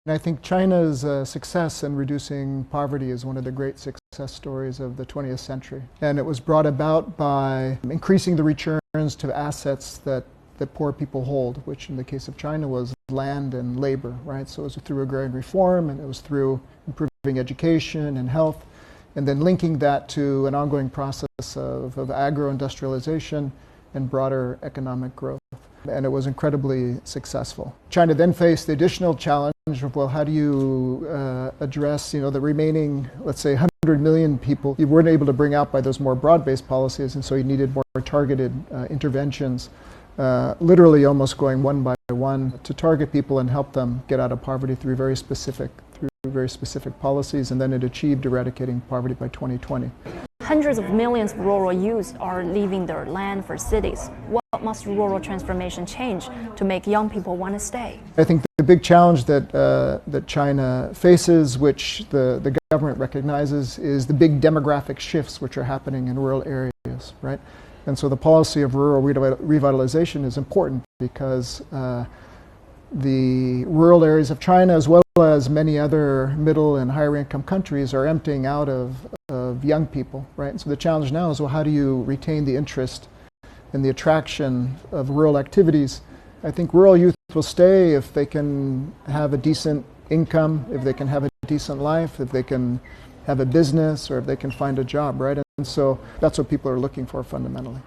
And I think China's success in reducing poverty is one of the great success stories of the 20th century. And it was brought about by increasing the returns to assets that poor people hold, which in the case of China was land and labor, right? So it was through agrarian reform, and it was through improving education and health, and then linking that to an ongoing process of agro-industrialization and broader economic growth. And it was incredibly successful. China then faced the additional challenge of, well, how do you address, the remaining, let's say, 100 million people you weren't able to bring out by those more broad-based policies, and so you needed more targeted interventions, literally almost going one by one to target people and help them get out of poverty through very specific policies, and then it achieved eradicating poverty by 2020. Hundreds of millions of rural youth are leaving their land for cities. What must rural transformation change to make young people want to stay? I think the big challenge that China faces, which the government recognizes, is the big demographic shifts which are happening in rural areas, right? And so the policy of rural revitalization is important because the rural areas of China, as well as many other middle and higher income countries, are emptying out of young people, right? And so the challenge now is, well, how do you retain the interest and the attraction of rural activities? I think rural youth will stay if they can have a decent income, if they can have a decent life, if they can have a business, or if they can find a job, right? And so that's what people are looking for fundamentally.